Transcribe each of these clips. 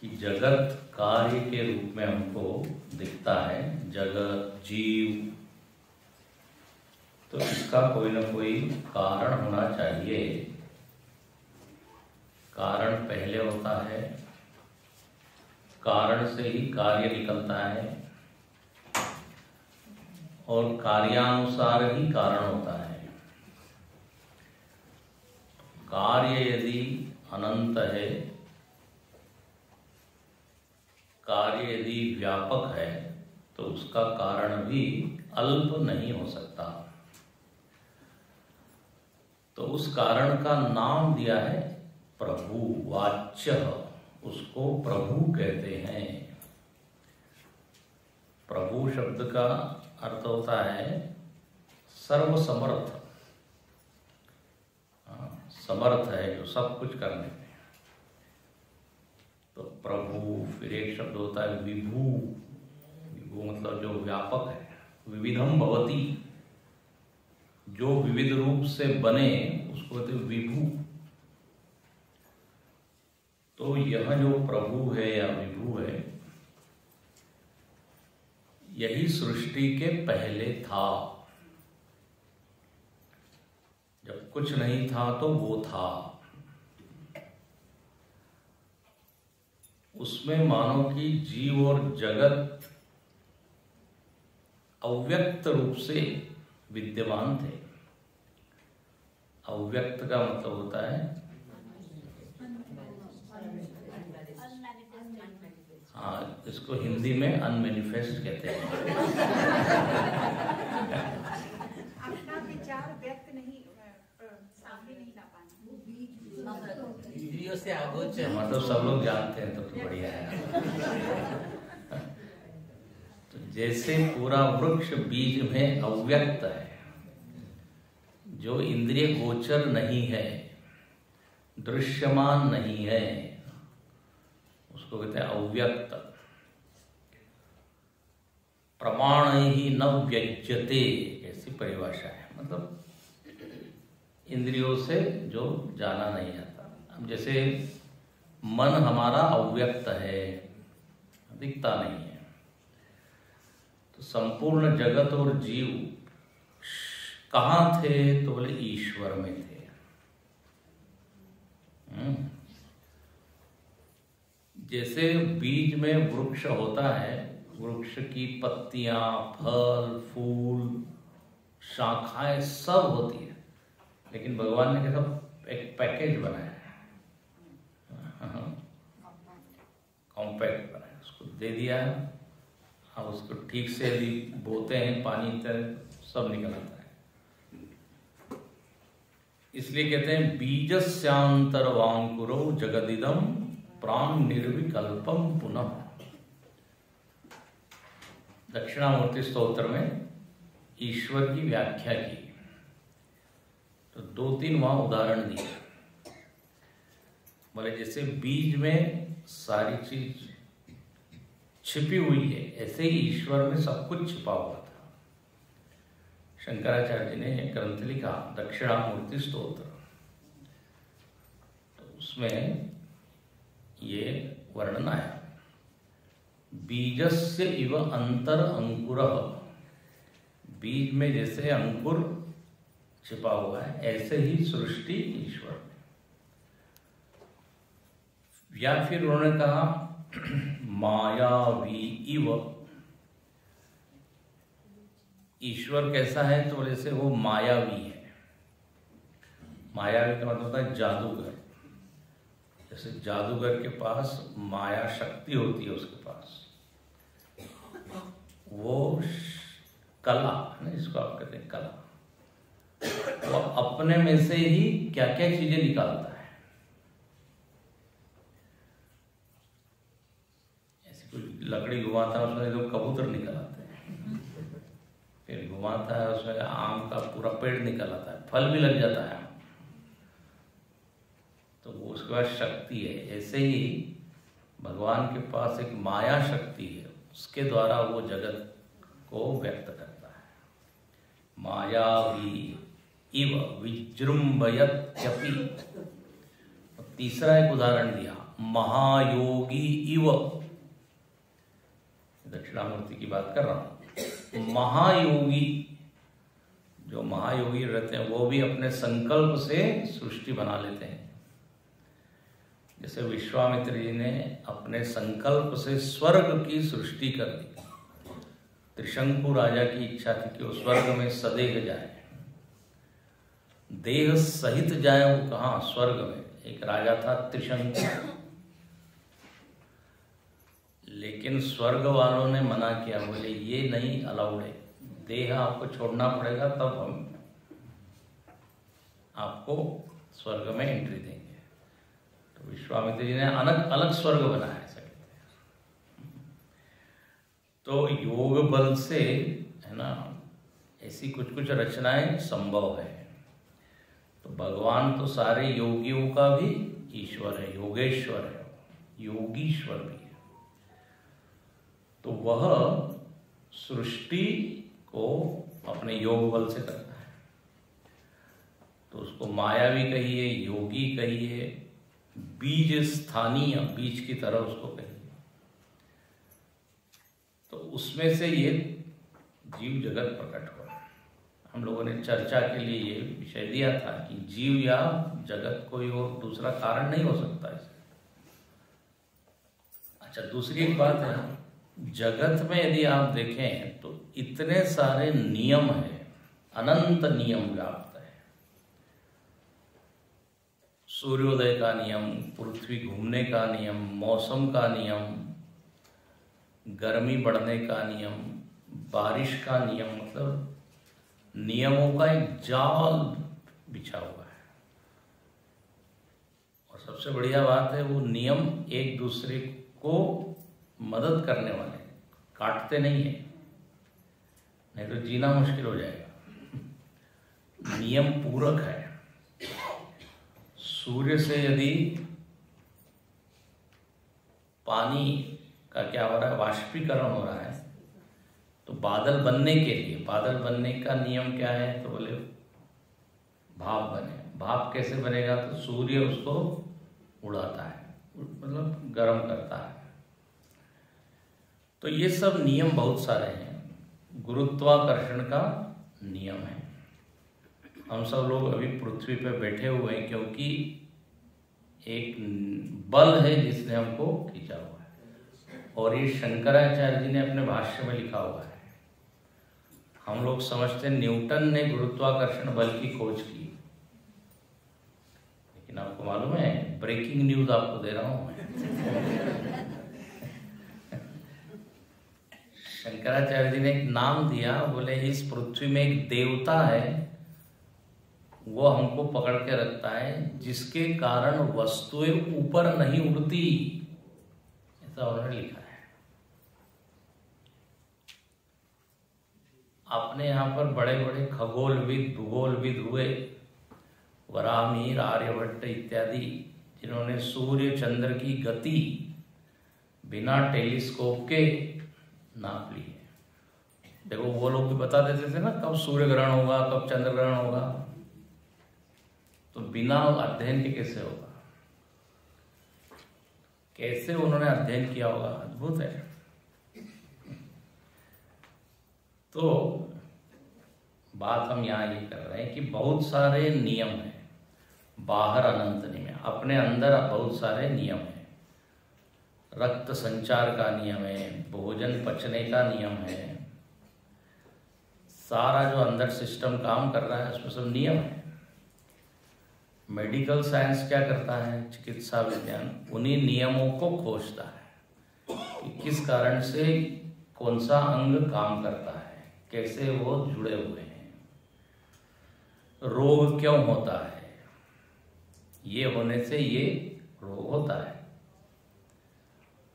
कि जगत कार्य के रूप में हमको दिखता है, जगत जीव, तो इसका कोई ना कोई कारण होना चाहिए। कारण पहले होता है, कारण से ही कार्य निकलता है और कार्यानुसार ही कारण होता है। कार्य यदि अनंत है, कार्य यदि व्यापक है, तो उसका कारण भी अल्प नहीं हो सकता। तो उस कारण का नाम दिया है प्रभु, वाच्य, उसको प्रभु कहते हैं। प्रभु शब्द का अर्थ होता है सर्वसमर्थ, समर्थ है जो सब कुछ करने में। तो प्रभु, फिर एक शब्द होता है विभु, विभु मतलब जो व्यापक है। विविधम भवति, जो विविध रूप से बने उसको कहते हैं विभु। तो यह जो प्रभु है या विभु है, यही सृष्टि के पहले था। जब कुछ नहीं था तो वो था। उसमें मानो कि जीव और जगत अव्यक्त रूप से विद्यमान थे। अव्यक्त का मतलब होता है, हाँ, इसको हिंदी में अनमैनिफेस्ट कहते हैं। अपना विचार व्यक्त नहीं, सामने नहीं ला पाना, इंद्रियों से आगोचर, मतलब सब लोग जानते हैं, तो बढ़िया है। तो जैसे पूरा वृक्ष बीज में अव्यक्त है, जो इंद्रिय गोचर नहीं है, दृश्यमान नहीं है, उसको कहते हैं अव्यक्त। प्रमाण ही न व्यज्यते, ऐसी परिभाषा है, मतलब इंद्रियों से जो जाना नहीं जाता। अब जैसे मन हमारा अव्यक्त है, दिखता नहीं है, तो संपूर्ण जगत और जीव कहाँ थे? तो बोले ईश्वर में थे। जैसे बीज में वृक्ष होता है, वृक्ष की पत्तियां, फल, फूल, शाखाएं सब होती है, लेकिन भगवान ने कैसा एक पैकेज बनाया है, कॉम्पैक्ट बनाया, उसको दे दिया है। अब उसको ठीक से यदि बोते हैं, पानी तरह सब निकल आता है। इसलिए कहते हैं बीजस्यांतरवांकुरो जगदिदम प्राण निर्विकल्पम पुनः। दक्षिणामूर्ति स्तोत्र में ईश्वर की व्याख्या की, तो 2-3 वहां उदाहरण दिए। बोले जैसे बीज में सारी चीज छिपी हुई है, ऐसे ही ईश्वर में सब कुछ छिपा हुआ था। शंकराचार्य जी ने ग्रंथ लिखा दक्षिणामूर्ति स्तोत्र, तो उसमें ये वर्णन आया, बीजस्य इव अंतर अंकुरः, बीज में जैसे अंकुर छिपा हुआ है, ऐसे ही सृष्टि ईश्वर में। या फिर उन्होंने कहा मायावी इव, ईश्वर कैसा है? तो जैसे वो मायावी है। मायावी का मतलब होता है जादूगर। जैसे जादूगर के पास माया शक्ति होती है, उसके पास वो कला है, इसको आप कहते हैं कला, वो अपने में से ही क्या क्या चीजें निकालता है। ऐसी कोई लकड़ी घुमाता है, उसमें तो कबूतर निकल आते हैं, फिर घुमाता है, उसमें आम का पूरा पेड़ निकल आता है, फल भी लग जाता है, तो वो उसके पास शक्ति है। ऐसे ही भगवान के पास एक माया शक्ति है, उसके द्वारा वो जगत को व्यक्त करता है। मायावी इव विजृंभयत्यपि। तीसरा एक उदाहरण दिया, महायोगी इव, दक्षिणामूर्ति की बात कर रहा हूं। महायोगी, जो महायोगी रहते हैं वो भी अपने संकल्प से सृष्टि बना लेते हैं। जैसे विश्वामित्र जी ने अपने संकल्प से स्वर्ग की सृष्टि कर दी। त्रिशंकु राजा की इच्छा थी कि वो स्वर्ग में सदेह जाए, देह सहित जाए। वो कहाँ? स्वर्ग में। एक राजा था त्रिशंकु, लेकिन स्वर्ग वालों ने मना किया, बोले ये नहीं अलाउड है, देह आपको छोड़ना पड़ेगा तब हम आपको स्वर्ग में एंट्री देंगे। तो विश्वामित्र जी ने अलग अलग स्वर्ग बनाया, ऐसा कहते हैं। तो योग बल से, है ना, ऐसी कुछ कुछ रचनाएं संभव है। तो भगवान तो सारे योगियों का भी ईश्वर है, योगेश्वर है, योगीश्वर भी है। तो वह सृष्टि को अपने योग बल से करता है। तो उसको माया भी कहिए, योगी कहिए, बीज स्थानीय, बीज की तरह उसको कहिए। तो उसमें से ये जीव जगत प्रकट हुआ। हम लोगों ने चर्चा के लिए ये विषय दिया था कि जीव या जगत कोई और दूसरा कारण नहीं हो सकता इसे। अच्छा, दूसरी एक बात है, जगत में यदि आप देखें तो इतने सारे नियम हैं, अनंत नियम व्याप्त है। सूर्योदय का नियम, पृथ्वी घूमने का नियम, मौसम का नियम, गर्मी बढ़ने का नियम, बारिश का नियम, मतलब नियमों का एक जाल बिछा हुआ है। और सबसे बढ़िया बात है, वो नियम एक दूसरे को मदद करने वाले, काटते नहीं है, नहीं तो जीना मुश्किल हो जाएगा। नियम पूरक है। सूर्य से यदि पानी का क्या हो रहा है, वाष्पीकरण हो रहा है, तो बादल बनने के लिए, बादल बनने का नियम क्या है, तो बोले भाप बने। भाप कैसे बनेगा? तो सूर्य उसको उड़ाता है, मतलब गर्म करता है। तो ये सब नियम बहुत सारे हैं। गुरुत्वाकर्षण का नियम है। हम सब लोग अभी पृथ्वी पे बैठे हुए हैं क्योंकि एक बल है जिसने हमको खींचा हुआ है। और ये शंकराचार्य जी ने अपने भाष्य में लिखा हुआ है। हम लोग समझते हैं न्यूटन ने गुरुत्वाकर्षण बल की खोज की, लेकिन आपको मालूम है, ब्रेकिंग न्यूज आपको दे रहा हूं मैं। शंकराचार्य जी ने एक नाम दिया, बोले इस पृथ्वी में एक देवता है, वो हमको पकड़ के रखता है, जिसके कारण वस्तुएं ऊपर नहीं उड़ती, ऐसा उन्होंने लिखा है। अपने यहाँ पर बड़े बड़े खगोलविद, भूगोलविद हुए, वराहमिहिर, आर्यभट्ट इत्यादि, जिन्होंने सूर्य चंद्र की गति बिना टेलीस्कोप के नाप ली है। देखो वो लोग भी बता देते थे ना कब सूर्य ग्रहण होगा, कब चंद्र ग्रहण होगा, तो बिना अध्ययन के कैसे होगा? कैसे उन्होंने अध्ययन किया होगा, अद्भुत है। तो बात हम यहाँ ये कर रहे हैं कि बहुत सारे नियम हैं, बाहर अनंत नियम है, अपने अंदर बहुत सारे नियम हैं। रक्त संचार का नियम है, भोजन पचने का नियम है, सारा जो अंदर सिस्टम काम कर रहा है उसमें सब नियम है। मेडिकल साइंस क्या करता है, चिकित्सा विज्ञान उन्हीं नियमों को खोजता है कि किस कारण से कौन सा अंग काम करता है, कैसे वो जुड़े हुए हैं, रोग क्यों होता है, ये होने से ये रोग होता है।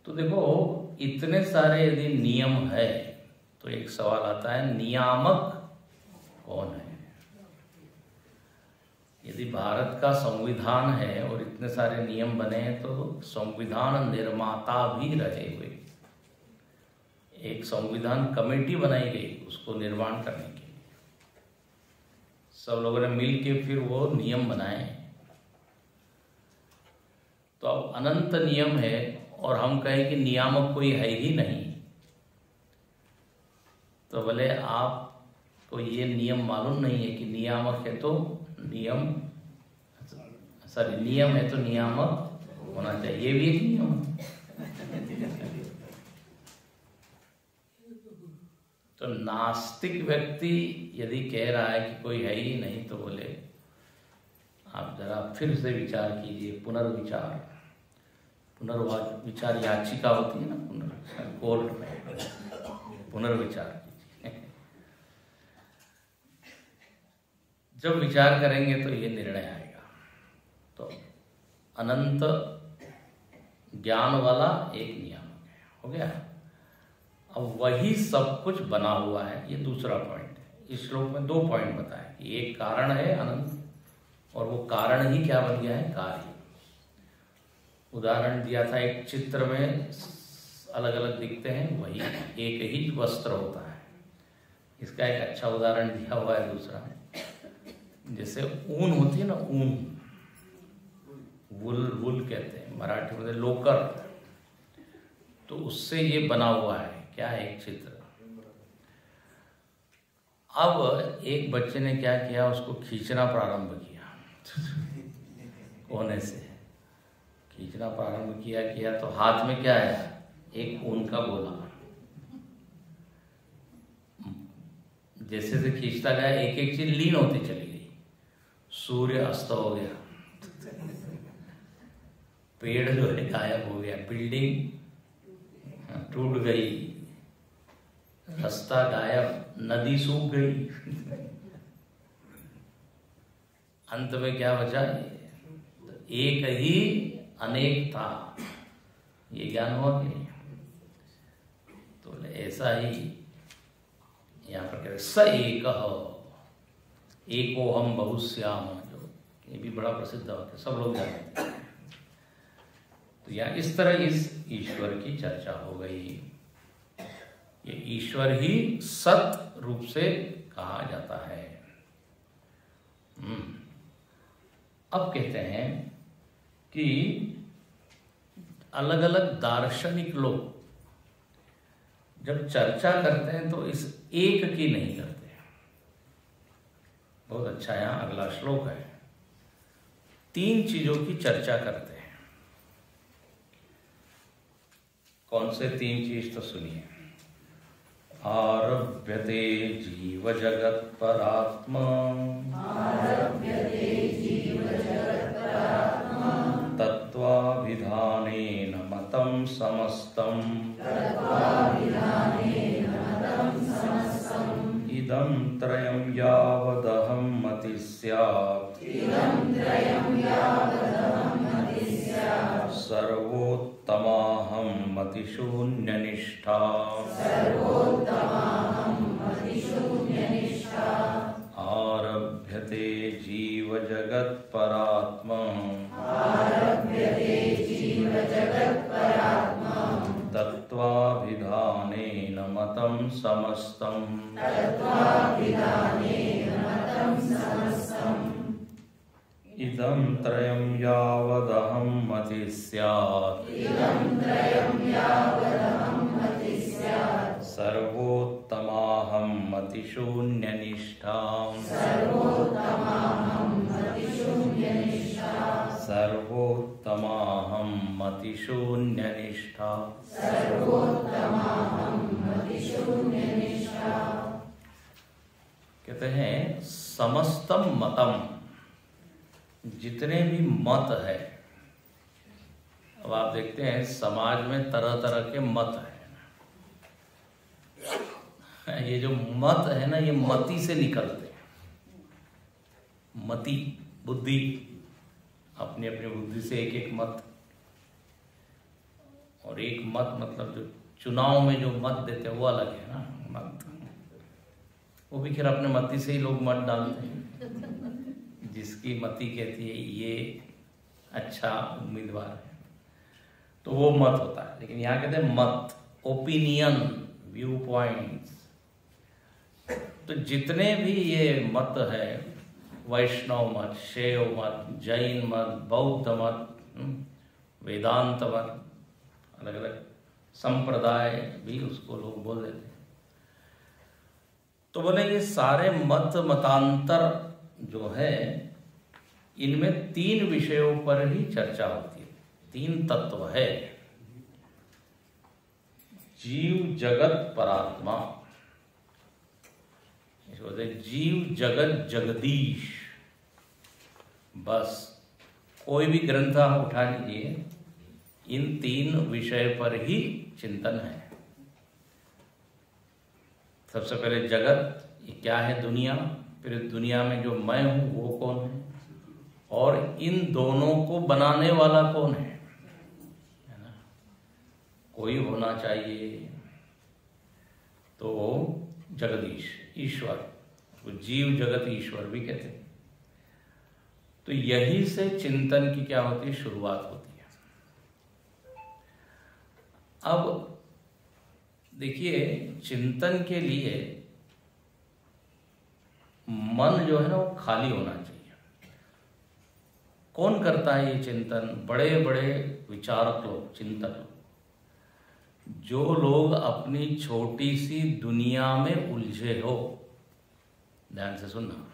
तो देखो इतने सारे यदि नियम है तो एक सवाल आता है, नियामक कौन है? यदि भारत का संविधान है और इतने सारे नियम बने हैं तो संविधान निर्माता भी रहे हुए, एक संविधान कमेटी बनाई गई उसको निर्माण करने के लिए, सब लोगों ने मिल के फिर वो नियम बनाए। तो अब अनंत नियम है और हम कहें कि नियामक कोई है ही नहीं, तो बोले आपको ये नियम मालूम नहीं है कि नियामक है तो नियम है तो नियामक होना चाहिए, ये भी एक नियम है। तो नास्तिक व्यक्ति यदि कह रहा है कि कोई है ही नहीं, तो बोले आप जरा फिर से विचार कीजिए, पुनर्विचार याचिका होती है ना कोर्ट में, पुनर्विचार कीजिए। जब विचार करेंगे तो ये निर्णय आएगा। तो अनंत ज्ञान वाला एक नियामक है, हो गया। अब वही सब कुछ बना हुआ है, ये दूसरा पॉइंट है। इस श्लोक में 2 पॉइंट बताए कि एक कारण है अनंत, और वो कारण ही क्या बन गया है, कार्य। उदाहरण दिया था, एक चित्र में अलग अलग दिखते हैं, वही एक ही वस्त्र होता है। इसका एक अच्छा उदाहरण दिया हुआ है दूसरा, जैसे ऊन होती है ना, ऊन, वुल कहते हैं मराठी में, लोकर, तो उससे ये बना हुआ है, क्या है, एक चित्र। अब एक बच्चे ने क्या किया, उसको खींचना प्रारंभ किया कोने से खींचना प्रारंभ किया तो हाथ में क्या आया, एक ऊन का गोला। जैसे से खींचता गया एक एक चीज लीन होती चली गई। सूर्य अस्त हो गया, पेड़ जो है गायब हो गया, बिल्डिंग टूट गई, रास्ता गायब, नदी सूख गई, अंत में क्या बचा, एक ही अनेक था। ये ज्ञान हुआ कि नहीं? तो ऐसा ही यहाँ पर कह स एको हम बहुश्याम, जो ये भी बड़ा प्रसिद्ध वाक्य, सब लोग जानते हैं। तो यहाँ इस तरह इस ईश्वर की चर्चा हो गई। ये ईश्वर ही सत रूप से कहा जाता है। अब कहते हैं कि अलग अलग दार्शनिक लोग जब चर्चा करते हैं तो इस एक की नहीं करते। बहुत अच्छा, यहाँ अगला श्लोक है, 3 चीजों की चर्चा करते हैं। कौन से 3 चीज, तो सुनिए। आरभ्यते जीव जगत परात्मा, तत्त्वाभिधानेन मतं समस्तम्, इदं त्रयं यावदहं मति स्यात्, सर्वोत्तमाहं मतिशून्यनिष्ठा, आरभ्यते जीव जगत् परात्मा, तत्त्वाभिधानेन मतं समस्तम्, इदं त्रयं यावदहं मति स्यात्, सर्वोत्तमाहं मतिशून्यनिष्ठा, सर्वोत्तमाहं मतिशून्यनिष्ठा। कहते हैं समस्तम मतम, जितने भी मत है। अब आप देखते हैं समाज में तरह तरह के मत हैं। ये जो मत है ना, ये मति से निकलते हैं। मति, बुद्धि, अपनी अपनी बुद्धि से एक एक मत। और एक मत मतलब जो चुनाव में जो मत देते हैं वो अलग है ना मत। वो भी खैर अपने मति से ही लोग मत डालते हैं। जिसकी मति कहती है ये अच्छा उम्मीदवार है तो वो मत होता है। लेकिन यहाँ कहते हैं मत, ओपिनियन, व्यू पॉइंट्स। तो जितने भी ये मत है, वैष्णव मत, शैव मत, जैन मत, बौद्ध मत, वेदांत मत, अलग अलग संप्रदाय भी उसको लोग बोल देते हैं। तो बोले ये सारे मत मतांतर जो है इनमें 3 विषयों पर ही चर्चा होती है। 3 तत्व है, जीव जगत परात्मा। जीव जगत जगदीश, बस कोई भी ग्रंथ आप उठा लीजिए, इन 3 विषय पर ही चिंतन है। सबसे पहले जगत, ये क्या है दुनिया, फिर दुनिया में जो मैं हूं वो कौन है, और इन दोनों को बनाने वाला कौन है ना? कोई होना चाहिए, तो जगदीश ईश्वर, तो जीव जगत ईश्वर भी कहते हैं। तो यही से चिंतन की क्या होती है, शुरुआत होती है। अब देखिए, चिंतन के लिए मन जो है ना वो खाली होना चाहिए। कौन करता है ये चिंतन? बड़े बड़े विचारक लोग, चिंतक लोग, जो लोग अपनी छोटी सी दुनिया में उलझे हो। ध्यान से सुनना,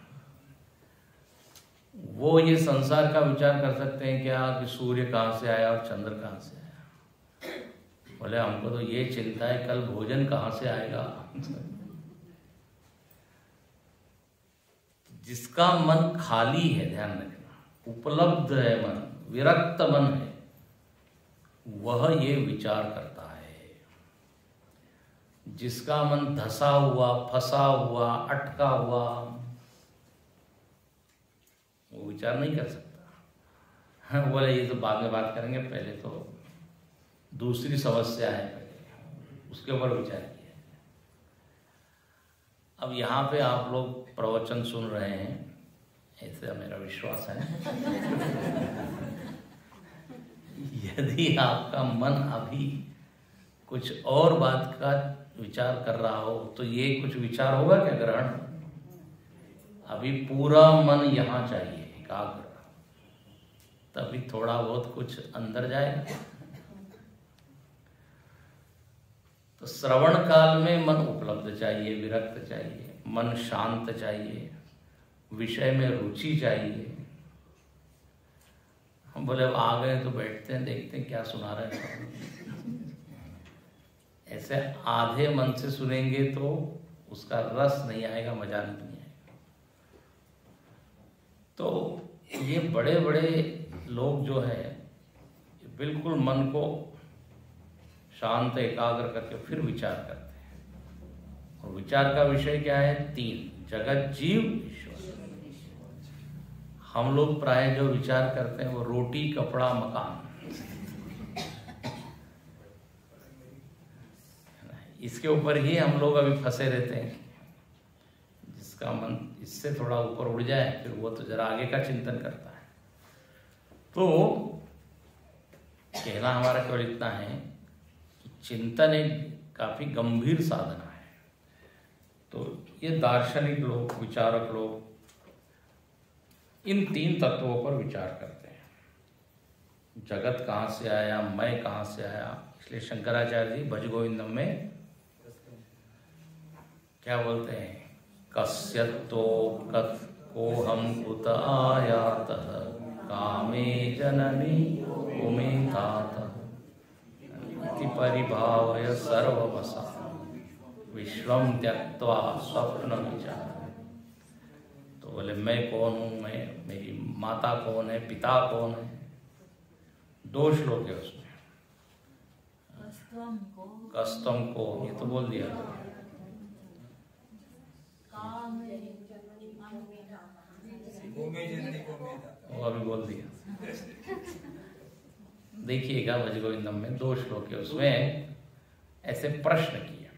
वो ये संसार का विचार कर सकते हैं क्या कि सूर्य कहाँ से आया और चंद्र कहाँ से आया? बोले हमको तो ये चिंता है कल भोजन कहाँ से आएगा। जिसका मन खाली है, ध्यान रखना, उपलब्ध है मन, विरक्त मन है, वह ये विचार करता है। जिसका मन धसा हुआ, फंसा हुआ, अटका हुआ, वो विचार नहीं कर सकता। बोले ये तो बाद में बात करेंगे, पहले तो दूसरी समस्या है, पहले उसके ऊपर विचार किया। अब यहाँ पे आप लोग प्रवचन सुन रहे हैं, ऐसा मेरा विश्वास है। यदि आपका मन अभी कुछ और बात का विचार कर रहा हो, तो ये कुछ विचार होगा क्या ग्रहण? अभी पूरा मन यहाँ चाहिए, एकाग्र, तभी थोड़ा बहुत कुछ अंदर जाएगा। तो श्रवण काल में मन उपलब्ध चाहिए, विरक्त चाहिए, मन शांत चाहिए, विषय में रुचि चाहिए। हम बोले अब आ गए तो बैठते हैं, देखते हैं क्या सुना रहे हैं। ऐसे आधे मन से सुनेंगे तो उसका रस नहीं आएगा, मजा नहीं आएगा। तो ये बड़े बड़े लोग जो है बिल्कुल मन को शांत एकाग्र करके फिर विचार करते हैं। और विचार का विषय क्या है? 3, जगत, जीव, ईश्वर। हम लोग प्राय जो विचार करते हैं वो रोटी, कपड़ा, मकान, इसके ऊपर ही हम लोग अभी फंसे रहते हैं। जिसका मन इससे थोड़ा ऊपर उड़ जाए, फिर वो तो जरा आगे का चिंतन करता है। तो कहना हमारा केवल इतना है कि चिंतन एक काफी गंभीर साधना है। तो ये दार्शनिक लोग, विचारक लोग इन 3 तत्वों पर विचार करते हैं। जगत कहाँ से आया, मैं कहाँ से आया। इसलिए शंकराचार्य जी भज गोविंदम में क्या बोलते हैं? कस्यतो कथ को हम कुत आयात कामे जननी उमे तात इति परिभावय सर्ववसा विश्वम त्यक्त्वा स्वप्न विचार। तो बोले मैं कौन हूँ, मैं, मेरी माता कौन है, पिता कौन है। 2 श्लोक है उसमें। कस्तम को ये तो बोल दिया, वो अभी बोल दिया। देखिएगा भज गोविंदम में 2 श्लोक है, उसमें ऐसे प्रश्न किया।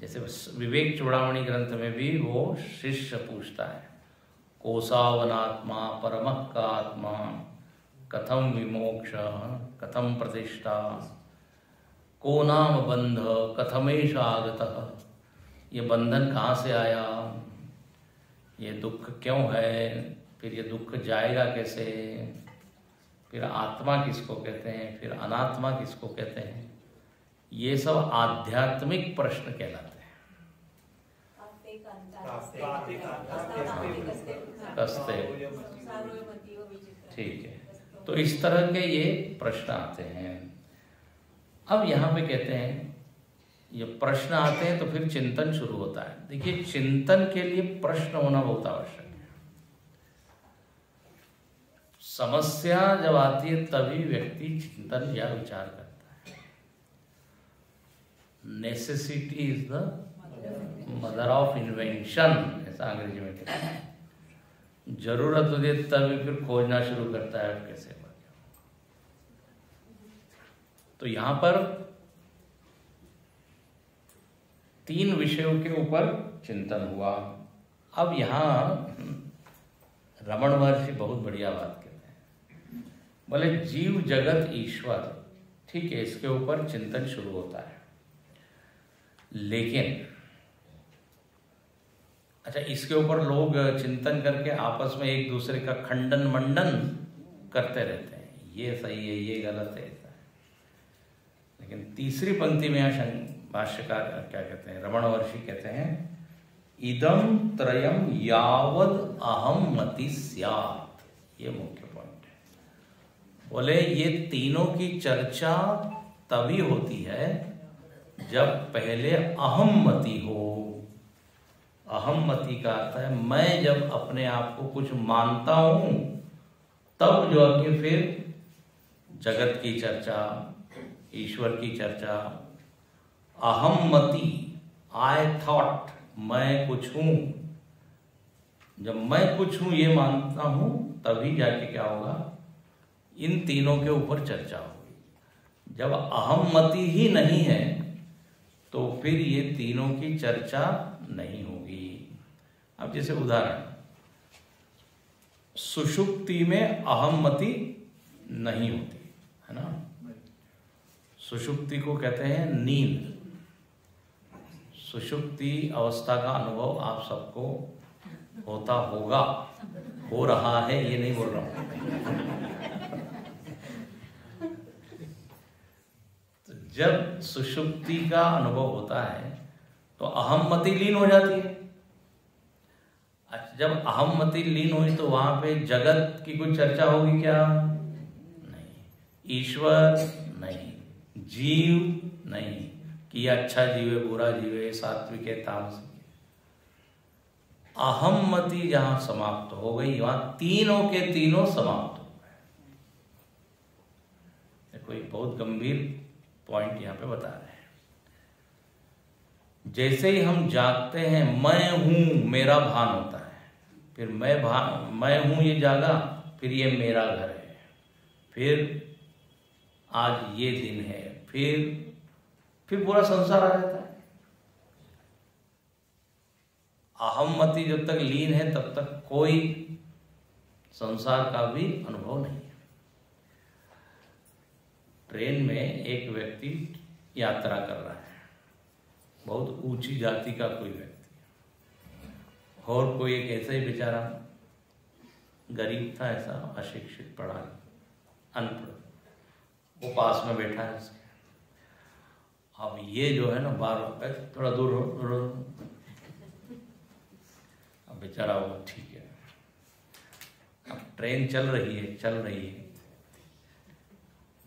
जैसे विवेक चूड़ामणि ग्रंथ में भी वो शिष्य पूछता है, कोसावनात्मा परमः का आत्मा कथम विमोक्ष कथम प्रतिष्ठा को नाम बंध कथमेश आगतः। ये बंधन कहाँ से आया, ये दुख क्यों है, फिर ये दुख जाएगा कैसे, फिर आत्मा किसको कहते हैं, फिर अनात्मा किसको कहते हैं, ये सब आध्यात्मिक प्रश्न कहलाते हैं। कस्ते, ठीक है। तो इस तरह के ये प्रश्न आते हैं। अब यहाँ पे कहते हैं ये प्रश्न आते हैं तो फिर चिंतन शुरू होता है। देखिए, चिंतन के लिए प्रश्न होना बहुत आवश्यक है। समस्या जब आती है तभी व्यक्ति चिंतन या विचार करता है। Necessity is the mother of invention, ऐसा अंग्रेजी में कहते हैं। जरूरत होती है तभी फिर खोजना शुरू करता है कैसे बने। तो यहां पर 3 विषयों के ऊपर चिंतन हुआ। अब यहां रमण महर्षि बहुत बढ़िया बात कहते हैं, बोले जीव जगत ईश्वर, ठीक है, इसके ऊपर चिंतन शुरू होता है। लेकिन अच्छा, इसके ऊपर लोग चिंतन करके आपस में एक दूसरे का खंडन मंडन करते रहते हैं, ये सही है, ये गलत है, ऐसा है। लेकिन तीसरी पंक्ति में यहाँ भाष्यकार क्या कहते हैं, रमण महर्षि कहते हैं, इदम त्रयम यावद अहम मति स्यात्, ये मुख्य पॉइंट है। बोले ये तीनों की चर्चा तभी होती है जब पहले अहम मति हो। अहम मति का अर्थ है मैं जब अपने आप को कुछ मानता हूं तब जो है फिर जगत की चर्चा, ईश्वर की चर्चा। अहम्मति, आई थॉट, मैं कुछ हूं, जब मैं कुछ हूं ये मानता हूं तभी जाके क्या होगा, इन तीनों के ऊपर चर्चा होगी। जब अहम्मति ही नहीं है तो फिर ये तीनों की चर्चा नहीं होगी। अब जैसे उदाहरण, सुषुप्ति में अहम्मति नहीं होती है ना, सुषुप्ति को कहते हैं नींद। सुषुप्ति अवस्था का अनुभव आप सबको होता होगा, हो रहा है, ये नहीं बोल रहा हूं। तो जब सुषुप्ति का अनुभव होता है तो अहम्मति लीन हो जाती है। अच्छा, जब अहम्मति लीन हुई तो वहां पे जगत की कोई चर्चा होगी क्या? नहीं। ईश्वर नहीं, जीव नहीं कि अच्छा जीव है, बुरा जीव है, सात्विक है, तामसिक है। अहम्मति जहां समाप्त हो गई वहां तीनों के तीनों समाप्त हो गए। कोई बहुत गंभीर पॉइंट यहां पे बता रहे हैं। जैसे ही हम जागते हैं मैं हूं, मेरा भान होता है, फिर मैं हूं ये जागा, फिर ये मेरा घर है, फिर आज ये दिन है, फिर पूरा संसार आ जाता है। अहम्मति जब तक लीन है तब तक कोई संसार का भी अनुभव नहीं है। ट्रेन में एक व्यक्ति यात्रा कर रहा है, बहुत ऊंची जाति का कोई व्यक्ति, और कोई एक ऐसा ही बेचारा गरीब था, ऐसा अशिक्षित, पढ़ा अनपढ़, वो पास में बैठा है उसके। अब ये जो है ना बार थोड़ा दूर हो, अब बेचारा वो ठीक है। अब ट्रेन चल रही है।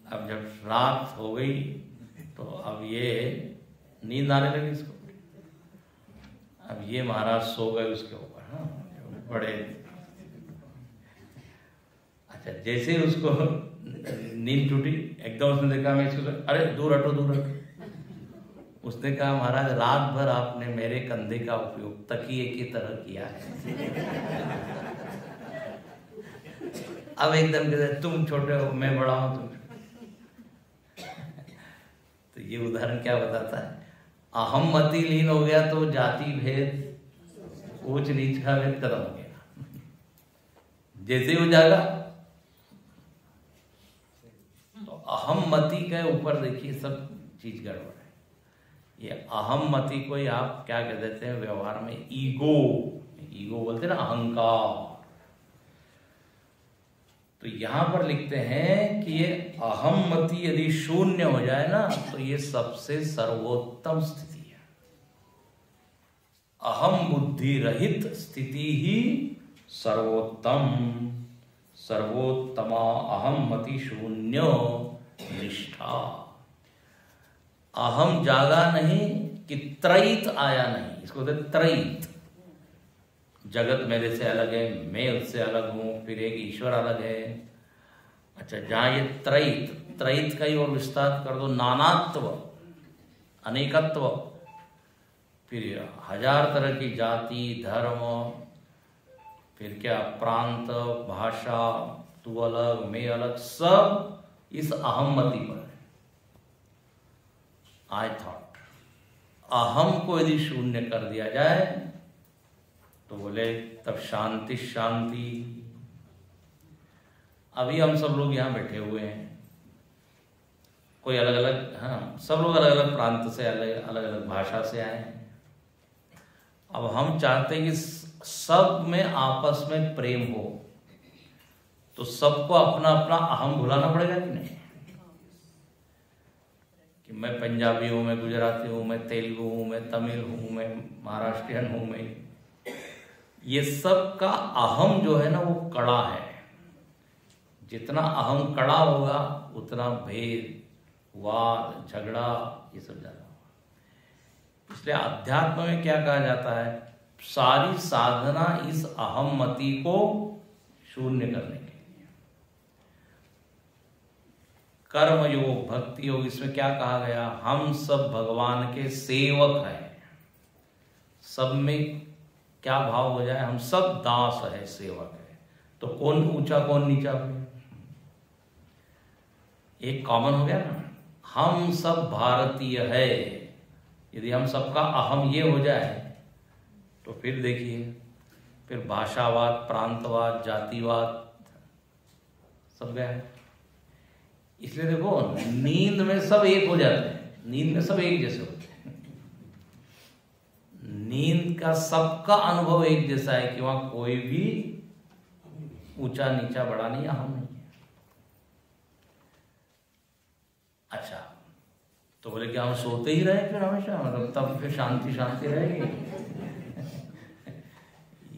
अब जब रात हो गई तो अब ये नींद आने लगी इसको। अब ये महाराज सो गए उसके ऊपर, हाँ, बड़े। अच्छा, जैसे ही उसको नींद टूटी एकदम उसने देखा, मैं इसको, अरे दूर हटो। उसने कहा महाराज रात भर आपने मेरे कंधे का उपयोग तकिए की तरह किया है। अब एकदम कहते तुम छोटे हो मैं बड़ा हूं, तुम। तो ये उदाहरण क्या बताता है, अहम्मति लीन हो गया तो जाति भेद, ऊंच नीच का भेद खत्म हो गया। जैसे ही वो जागा तो अहम्मति के ऊपर देखिए सब चीज गड़बड़ है। ये अहम्मति को ही आप क्या कह देते हैं व्यवहार में, ईगो बोलते हैं ना, अहंकार। तो तो यहां पर लिखते हैं कि ये अहम मति यदि शून्य हो जाए ना तो ये सबसे सर्वोत्तम स्थिति है। अहम बुद्धि रहित स्थिति ही सर्वोत्तम, सर्वोत्तमा अहम मति शून्य निष्ठा। अहम जागा नहीं कि त्रैत आया नहीं, इसको बोलते त्रैत। जगत मेरे से अलग है, मैं उससे अलग हूं, फिर एक ईश्वर अलग है। अच्छा, जहां ये त्रैत, त्रैत का ही और विस्तार कर दो, नानात्व, अनेकत्व, फिर हजार तरह की जाति, धर्म, फिर क्या प्रांत, भाषा, तू अलग मैं अलग, सब इस अहमति पर है। आई थॉट अहम को यदि शून्य कर दिया जाए तो बोले तब शांति शांति। अभी हम सब लोग यहाँ बैठे हुए हैं, कोई अलग अलग, हाँ सब लोग अलग अलग प्रांत से, अलग अलग भाषा से आए हैं। अब हम चाहते हैं कि सब में आपस में प्रेम हो, तो सबको अपना अपना अहम भुलाना पड़ेगा कि नहीं? कि मैं पंजाबी हूं, मैं गुजराती हूं, मैं तेलुगु हूं, मैं तमिल हूं, मैं महाराष्ट्रियन हूं, मैं, ये सब का अहम जो है ना वो कड़ा है। जितना अहम कड़ा होगा उतना भेद, वाद, झगड़ा, ये सब ज्यादा होगा। इसलिए अध्यात्म में क्या कहा जाता है, सारी साधना इस अहम मति को शून्य करने के लिए। कर्म योग, भक्ति योग, इसमें क्या कहा गया, हम सब भगवान के सेवक हैं। सब में क्या भाव हो जाए, हम सब दास है, सेवक है। तो कौन ऊंचा कौन नीचा हुआ, एक कॉमन हो गया ना। हम सब भारतीय है, यदि हम सबका अहम ये हो जाए तो फिर देखिए, फिर भाषावाद, प्रांतवाद, जातिवाद सब गया। इसलिए देखो, नींद में सब एक हो जाते हैं, नींद में सब एक जैसे होते हैं। नींद का सबका अनुभव एक जैसा है कि वहां कोई भी ऊंचा नीचा बड़ा नहीं, अहम नहीं है। अच्छा, तो बोले कि हम सोते ही रहे फिर हमेशा, मतलब तब फिर शांति शांति रहेगी।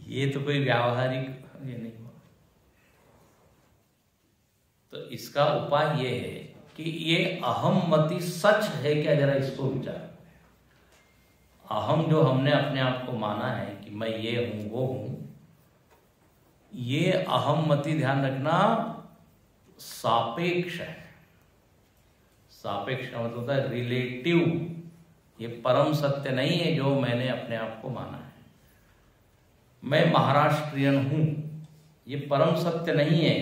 ये तो कोई व्यावहारिक ये नहीं हुआ। तो इसका उपाय ये है कि ये अहम मति सच है क्या, जरा इसको विचार करें। अहम जो हमने अपने आप को माना है कि मैं ये हूं वो हूं, ये अहम मति ध्यान रखना सापेक्ष है। सापेक्ष का मतलब होता है रिलेटिव। ये परम सत्य नहीं है जो मैंने अपने आप को माना है। मैं महाराष्ट्रियन हूं, ये परम सत्य नहीं है।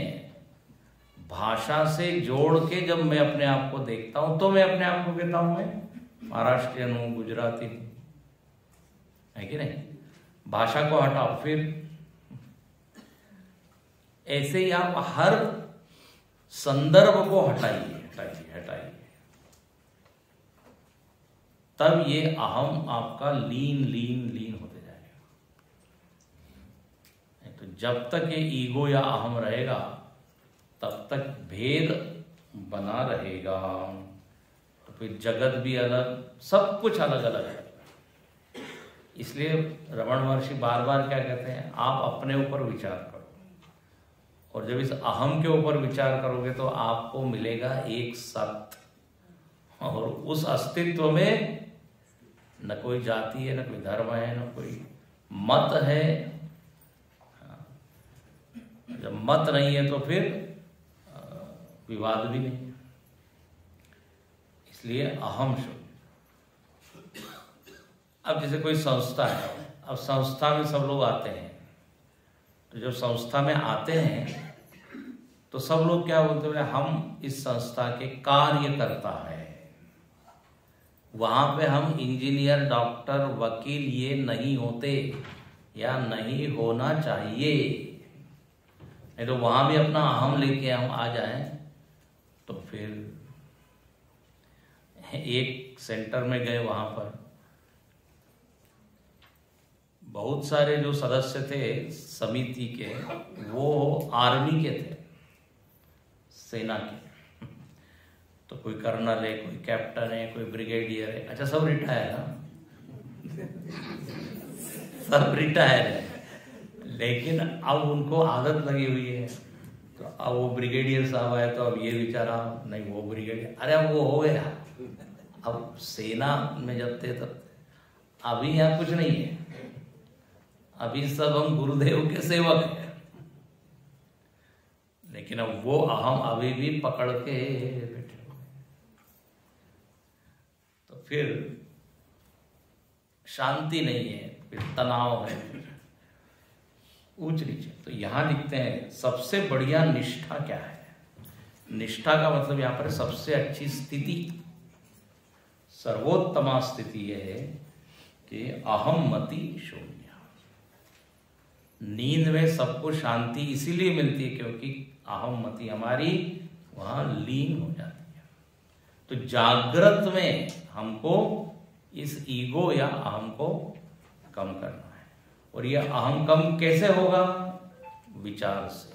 भाषा से जोड़ के जब मैं अपने आप को देखता हूं तो मैं अपने आप को कहता हूं मैं महाराष्ट्रियन हूं, गुजराती हूं, है कि नहीं? भाषा को हटाओ, फिर ऐसे ही आप हर संदर्भ को हटाइए हटाइए हटाइए, तब ये अहम आपका लीन लीन लीन होते जाएगा। तो जब तक ये ईगो या अहम रहेगा तब तक भेद बना रहेगा। तो फिर जगत भी अलग, सब कुछ अलग अलग है। इसलिए रमण महर्षि बार बार क्या कहते हैं, आप अपने ऊपर विचार करो, और जब इस अहम के ऊपर विचार करोगे तो आपको मिलेगा एक सत्य, और उस अस्तित्व में न कोई जाति है, न कोई धर्म है, न कोई मत है। जब मत नहीं है तो फिर विवाद भी नहीं। इसलिए अहम शुद्ध। अब जैसे कोई संस्था है, अब संस्था में सब लोग आते हैं, तो जब संस्था में आते हैं तो सब लोग क्या बोलते हैं, हम इस संस्था के कार्यकर्ता है। वहां पे हम इंजीनियर, डॉक्टर, वकील ये नहीं होते, या नहीं होना चाहिए। नहीं तो वहां भी अपना अहम लेके हम आ जाएं तो फिर एक सेंटर में गए, वहां पर बहुत सारे जो सदस्य थे समिति के, वो आर्मी के थे। सेना के। तो कोई कर्नल है, कोई कैप्टन है, कोई ब्रिगेडियर है, अच्छा सब रिटायर है, सब रिटायर है, लेकिन अब उनको आदत लगी हुई है। तो अब वो ब्रिगेडियर साहब आए तो अब ये बेचारा नहीं, वो ब्रिगेडियर, अरे अब वो हो गया, अब सेना में जब थे तब, अभी यहाँ कुछ नहीं है, अभी सब हम गुरुदेव के सेवक हैं, लेकिन अब वो अहम अभी भी पकड़ के बैठे हुए। तो फिर शांति नहीं है, फिर तनाव है, ऊंच नीचे। तो यहां लिखते हैं सबसे बढ़िया निष्ठा क्या है। निष्ठा का मतलब यहां पर सबसे अच्छी स्थिति, सर्वोत्तमा स्थिति यह है कि अहम मति शून्य। नींद में सबको शांति इसीलिए मिलती है क्योंकि अहम मति हमारी वहां लीन हो जाती है। तो जागृत में हमको इस ईगो या अहम को कम करना है। और यह अहम कम कैसे होगा? विचार से।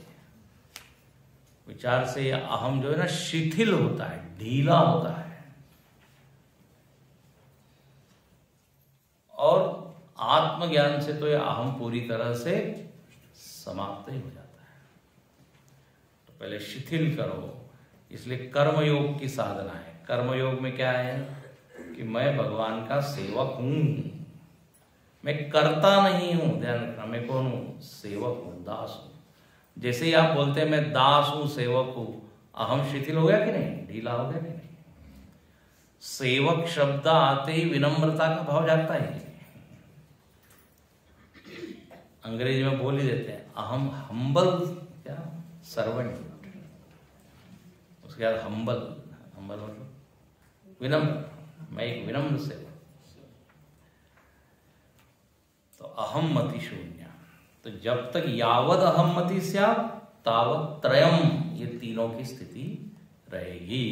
विचार से यह अहम जो है ना शिथिल होता है, ढीला होता है, और आत्मज्ञान से तो यह अहम पूरी तरह से समाप्त ही हो जाता है। तो पहले शिथिल करो, इसलिए कर्मयोग की साधना है। कर्मयोग में क्या है कि मैं भगवान का सेवक हूं, मैं करता नहीं हूं। ध्यान रखना, मैं कौन हूं? सेवक हूं, दास हूं। जैसे ही आप बोलते हैं मैं दास हूं, सेवक हूं, अहम शिथिल हो गया कि नहीं? ढीला हो गया कि नहीं? सेवक शब्द आते ही विनम्रता का भाव जागता है। अंग्रेजी में बोल ही देते हैं अहम हम्बल, क्या सर्वेंट, उसके बाद हम्बल, हम्बल मतलब विनम्र, मैं एक विनम्र सेवक। तो अहम मति शून्य। तो जब तक यावद अहम मति स्यात् तावत् त्रयम, ये तीनों की स्थिति रहेगी,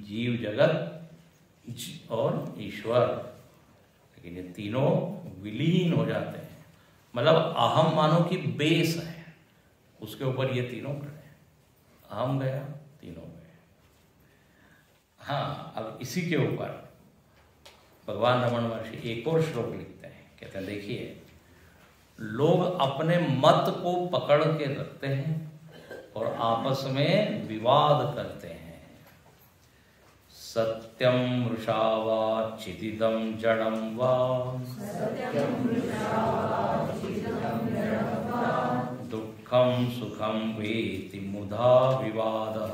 जीव जगत और ईश्वर। लेकिन ये तीनों विलीन हो जाते हैं, मतलब अहम मानो कि बेस है, उसके ऊपर ये तीनों खड़े हैं। अहम गया, तीनों गए। हाँ, अब इसी के ऊपर भगवान रमण महर्षि एक और श्लोक लिखते हैं। कहते हैं देखिए, लोग अपने मत को पकड़ के रखते हैं और आपस में विवाद करते हैं। सत्यम मृषा वा चिदिदम जड़म वा, दुःखम सुखम वेति मुधा विवादः,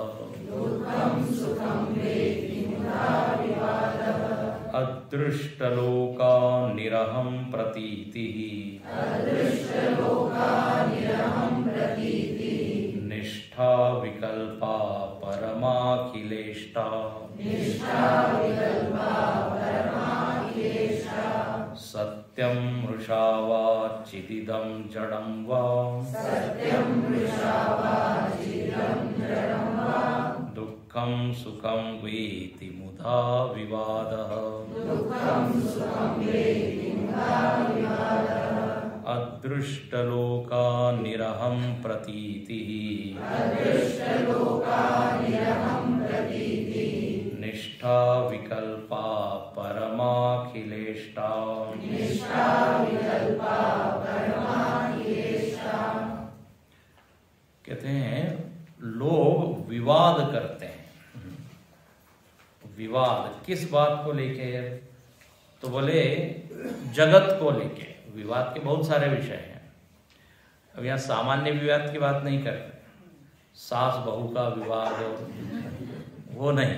अदृष्टलोका निरहं प्रतीतिः, निष्ठा विकल्पा परमाखिलेष्टा, सत्यं मृषा वा चिदिदं जडं वा, दुःखं सुखं वेति मुधा विवादः, अदृष्टलोका निरहं प्रतीतिः, निष्ठा विकल्पा परमाखिलेष्टा। कहते हैं लोग विवाद करते हैं। विवाद किस बात को लेके? तो बोले जगत को लेके। विवाद के बहुत सारे विषय हैं। अब यहाँ सामान्य विवाद की बात नहीं कर रहे, सास बहू का विवाद वो नहीं,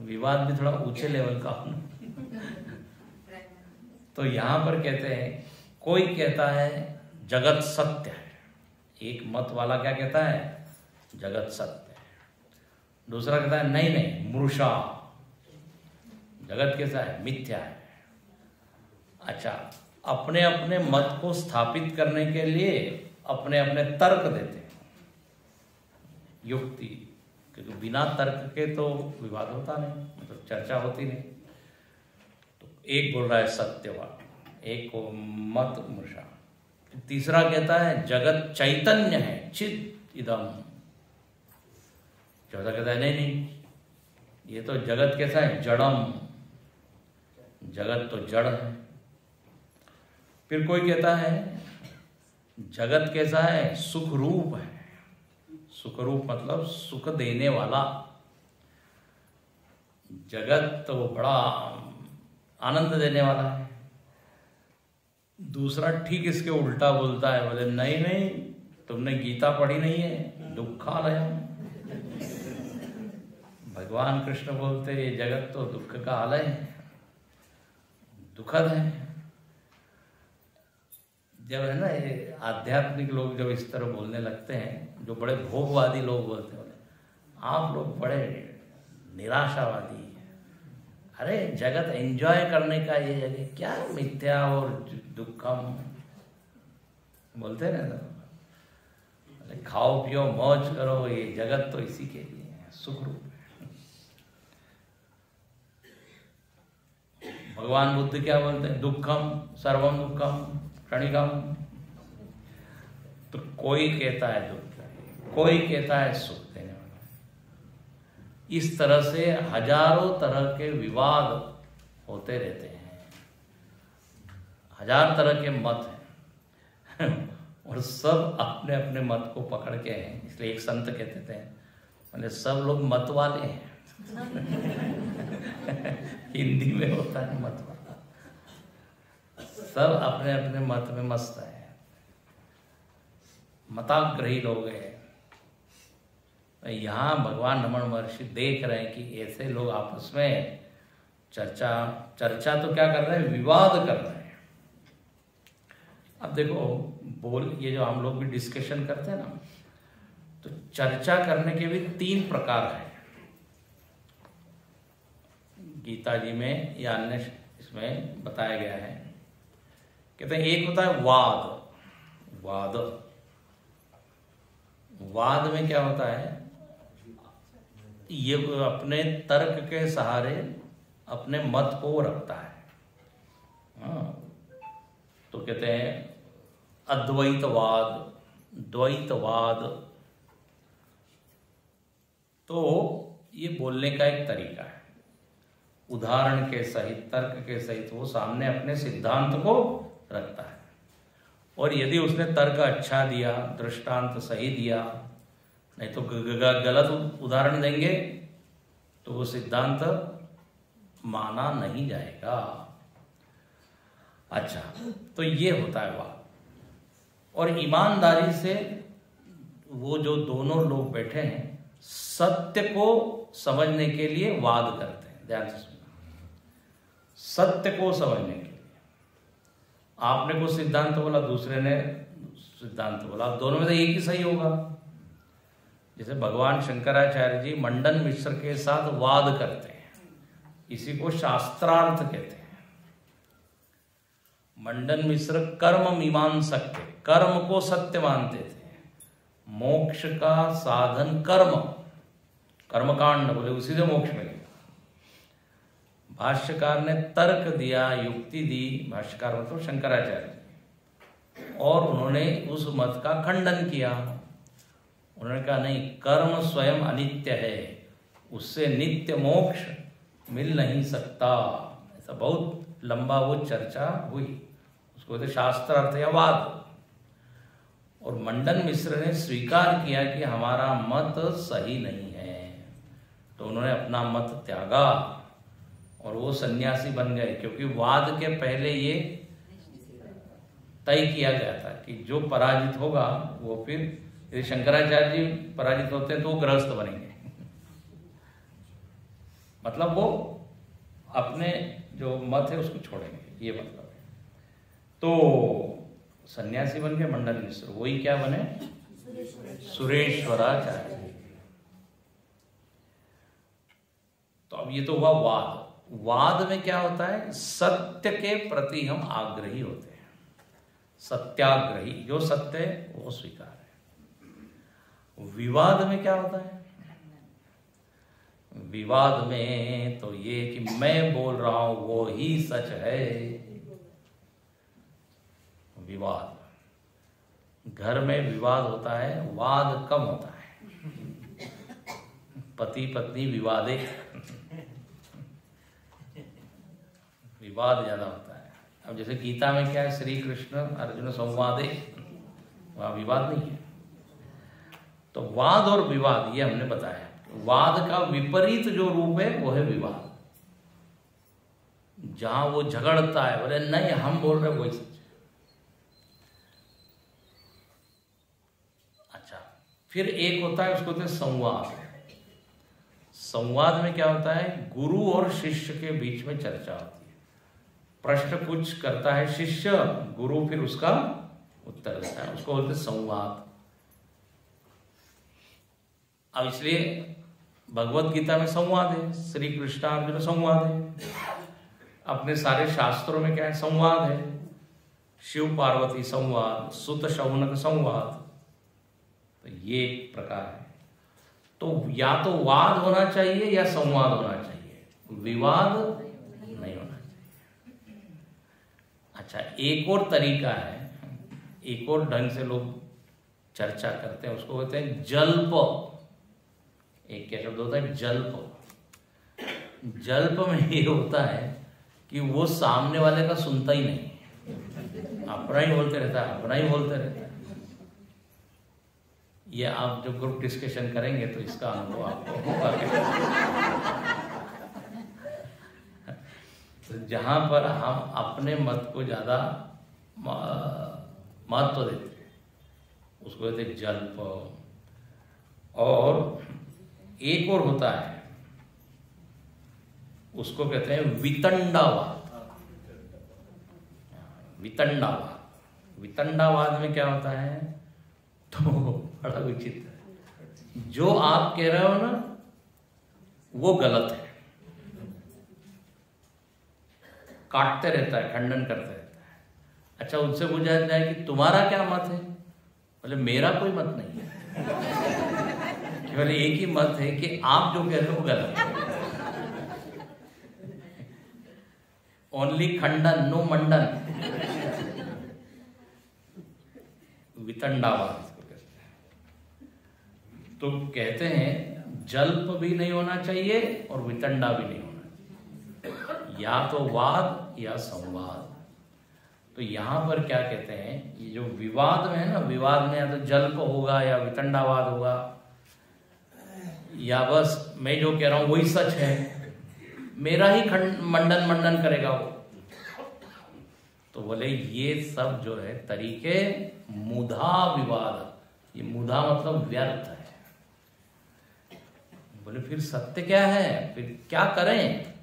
विवाद भी थोड़ा ऊंचे लेवल का हो। तो यहाँ पर कहते हैं कोई कहता है जगत सत्य है, एक मत वाला क्या कहता है? जगत सत्य है। दूसरा कहता है नहीं नहीं मृषा, जगत कैसा है? मिथ्या है। अच्छा, अपने अपने मत को स्थापित करने के लिए अपने अपने तर्क देते हैं, युक्ति, क्योंकि बिना तर्क के तो विवाद होता नहीं, मतलब चर्चा होती नहीं। तो एक बोल रहा है सत्यवाद, एक को मत मृषा, तीसरा कहता है जगत चैतन्य है, चिद इदम, चौथा कहता है नहीं नहीं, ये तो जगत कैसा है, जड़म, जगत तो जड़ है। फिर कोई कहता है जगत कैसा है, सुख रूप है। सुख रूप मतलब सुख देने वाला। जगत तो बड़ा आनंद देने वाला है। दूसरा ठीक इसके उल्टा बोलता है, बोले नहीं नहीं, तुमने गीता पढ़ी नहीं है, दुखालयम। भगवान कृष्ण बोलते ये जगत तो दुख का आलय है, दुखद है। जब है ना ये आध्यात्मिक लोग जब इस तरह बोलने लगते हैं, जो बड़े भोगवादी लोग बोलते हैं, आप लोग बड़े निराशावादी हैं। अरे जगत एंजॉय करने का ये जगह, क्या मिथ्या और दुखम बोलते हैं ना, खाओ पियो मौज करो, ये जगत तो इसी के लिए है, सुख रूप है। भगवान बुद्ध क्या बोलते हैं, दुखम सर्वम दुखम क्षणिकम। तो कोई कहता है दुख, कोई कहता है सुख देने वाला। इस तरह से हजारों तरह के विवाद होते रहते हैं, हजार तरह के मत हैं और सब अपने अपने मत को पकड़ के हैं। इसलिए एक संत कहते थे, मतलब सब लोग मत वाले हैं हिंदी में होता है मत वाला, सब अपने अपने मत में मस्त है, मताग्रही लोग हैं। यहाँ भगवान रमण महर्षि देख रहे हैं कि ऐसे लोग आपस में चर्चा तो क्या कर रहे हैं, विवाद कर रहे हैं। अब देखो ये जो हम लोग भी डिस्कशन करते हैं ना, तो चर्चा करने के भी 3 प्रकार हैं गीता जी में या अन्य इसमें बताया गया है। कहते हैं एक होता है वाद में क्या होता है, ये अपने तर्क के सहारे अपने मत को रखता है। तो कहते हैं अद्वैतवाद, द्वैतवाद। तो ये बोलने का एक तरीका है, उदाहरण के सहित, तर्क के सहित वो सामने अपने सिद्धांत को रखता है। और यदि उसने तर्क अच्छा दिया, दृष्टांत सही दिया, नहीं तो गलत उदाहरण देंगे तो वो सिद्धांत माना नहीं जाएगा। अच्छा, तो ये होता है वाद। और ईमानदारी से वो जो दोनों लोग बैठे हैं सत्य को समझने के लिए वाद करते हैं। ध्यान से सुनना, सत्य को समझने के लिए। आपने कुछ सिद्धांत बोला, दूसरे ने सिद्धांत बोला, दोनों में से एक ही सही होगा। जैसे भगवान शंकराचार्य जी मंडन मिश्र के साथ वाद करते हैं, इसी को शास्त्रार्थ कहते हैं। मंडन मिश्र कर्म मीमांसक थे, कर्म को सत्य मानते थे। मोक्ष का साधन कर्मकांड बोले, उसी से मोक्ष मिलेगा। भाष्यकार ने तर्क दिया, युक्ति दी, भाष्यकार मतलब शंकराचार्य, और उन्होंने उस मत का खंडन किया। उन्होंने कहा नहीं, कर्म स्वयं अनित्य है, उससे नित्य मोक्ष मिल नहीं सकता। ऐसा बहुत लंबा वो चर्चा हुई, उसको कहते शास्त्रार्थ या वाद। और मंडन मिश्र ने स्वीकार किया कि हमारा मत सही नहीं है, तो उन्होंने अपना मत त्यागा और वो सन्यासी बन गए। क्योंकि वाद के पहले ये तय किया गया था कि जो पराजित होगा वो, फिर यदि शंकराचार्य जी पराजित होते हैं तो वो गृहस्थ बनेंगे मतलब वो अपने जो मत है उसको छोड़ेंगे, ये मतलब है। तो सन्यासी बन गए मंडन मिश्र, वही क्या बने, सुरेश्वराचार्य। तो अब ये तो हुआ वाद। वाद में क्या होता है, सत्य के प्रति हम आग्रही होते हैं, सत्याग्रही, जो सत्य है वो स्वीकार है। विवाद में क्या होता है, विवाद में तो ये कि मैं बोल रहा हूं वो ही सच है। विवाद, घर में विवाद होता है, वाद कम होता है। पति पत्नी विवादे, विवाद ज्यादा होता है। अब जैसे गीता में क्या है, श्री कृष्ण अर्जुन संवादे, वहां विवाद नहीं है। तो वाद और विवाद ये हमने बताया। वाद का विपरीत जो रूप है वो है विवाद, जहां वो झगड़ता है, बोले नहीं हम बोल रहे वही सच। अच्छा, फिर एक होता है उसको कहते हैं संवाद। संवाद में क्या होता है, गुरु और शिष्य के बीच में चर्चा होती है। प्रश्न कुछ करता है शिष्य, गुरु फिर उसका उत्तर देता है, उसको बोलते हैं संवाद। अब इसलिए भगवत गीता में संवाद है, श्री कृष्णार्जुन संवाद है, अपने सारे शास्त्रों में क्या है, संवाद है। शिव पार्वती संवाद, सुत शौनक संवाद, तो ये एक प्रकार है। तो या तो वाद होना चाहिए या संवाद होना चाहिए, विवाद नहीं होना चाहिए। अच्छा, एक और तरीका है, एक और ढंग से लोग चर्चा करते हैं, उसको कहते हैं जल्प। एक क्या शब्द होता है, जल्प। जल्प में ये होता है कि वो सामने वाले का सुनता ही नहीं, अपना ही बोलते रहता है, अपना ही बोलते रहता है। ये आप जब ग्रुप डिस्कशन करेंगे तो इसका अनुभव आपको होगा। तो जहां पर हम अपने मत को ज्यादा महत्व देते हैं उसको कहते हैं जल्प। और एक और होता है, उसको कहते हैं वितंडावाद। वितंडावाद, वितंडावाद में क्या होता है, तो बड़ा विचित्र है। जो आप कह रहे हो ना वो गलत है, काटते रहता है, खंडन करते रहता है। अच्छा, उनसे पूछा जाए कि तुम्हारा क्या मत है, बोले मेरा कोई मत नहीं है, केवल एक ही मत है कि आप जो कह रहे हो वो गलत है। ओनली खंडन, नो मंडन। वितंडावाद इसको कहते हैं। तो कहते हैं जल्प भी नहीं होना चाहिए और वितंडा भी नहीं होना चाहिए, या तो वाद या संवाद। तो यहां पर क्या कहते हैं, ये जो विवाद में है ना, विवाद में या तो जल्प होगा या वितंडावाद होगा, या बस मैं जो कह रहा हूं वही सच है, मेरा ही मंडन करेगा वो। तो बोले ये सब जो है तरीके मुधा विवाद। ये मुधा मतलब व्यर्थ है। बोले फिर सत्य क्या है, फिर क्या करें?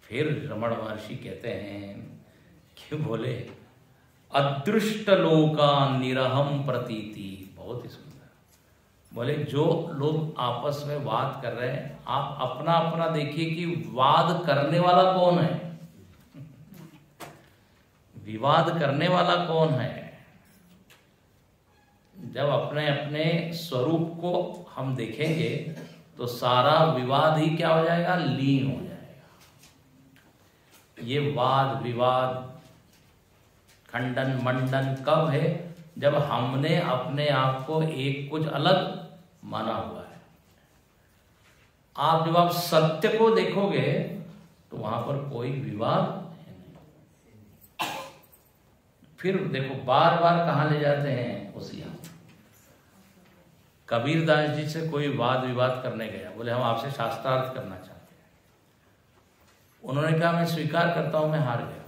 फिर रमण महर्षि कहते हैं कि बोले अदृष्ट लोका निरहम प्रतीति। बहुत ही सुंदर। बोले जो लोग आपस में वाद कर रहे हैं, आप अपना अपना देखिए कि वाद करने वाला कौन है, विवाद करने वाला कौन है। जब अपने अपने स्वरूप को हम देखेंगे तो सारा विवाद ही क्या हो जाएगा, लीन हो जाएगा। ये वाद विवाद खंडन मंडन कब है, जब हमने अपने आप को एक कुछ अलग माना हुआ है। आप जब आप सत्य को देखोगे तो वहां पर कोई विवाद है नहीं। फिर देखो बार बार कहां ले जाते हैं, उसी हम कबीरदास जी से कोई वाद विवाद करने गया, बोले हम आपसे शास्त्रार्थ करना चाहते हैं। उन्होंने कहा मैं स्वीकार करता हूं मैं हार गया।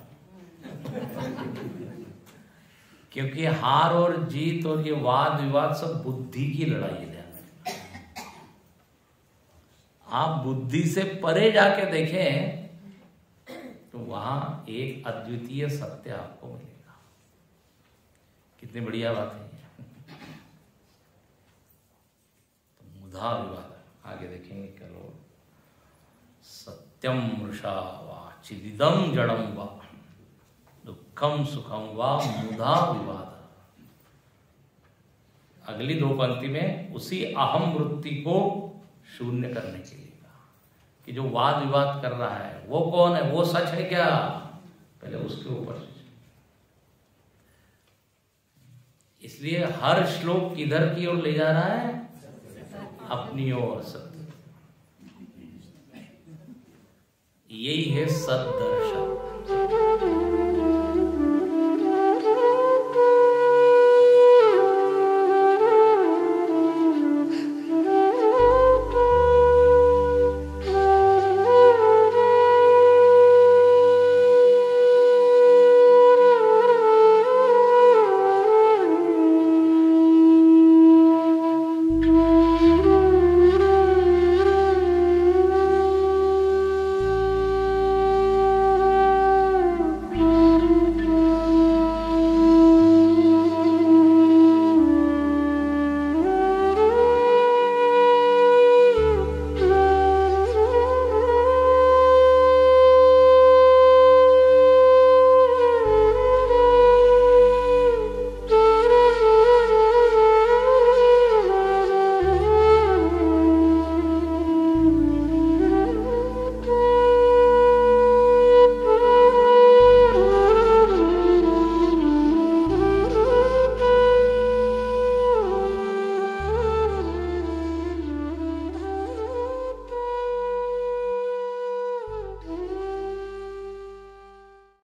क्योंकि हार और जीत और ये वाद विवाद सब बुद्धि की लड़ाई है। आप बुद्धि से परे जाके देखें तो वहां एक अद्वितीय सत्य आपको मिलेगा। कितनी बढ़िया बात है। तो मुधा विवाद आगे देखेंगे। करो सत्यम मृषा वा चिदिदम जड़म वा दुखम सुखम वा मुधा विवाद। अगली दो पंक्ति में उसी अहम वृत्ति को शून्य करने के लिए कि जो वाद विवाद कर रहा है वो कौन है, वो सच है क्या, पहले उसके ऊपर सोचें। इसलिए हर श्लोक किधर की ओर ले जा रहा है, अपनी ओर सत्य। यही है सददर्शन।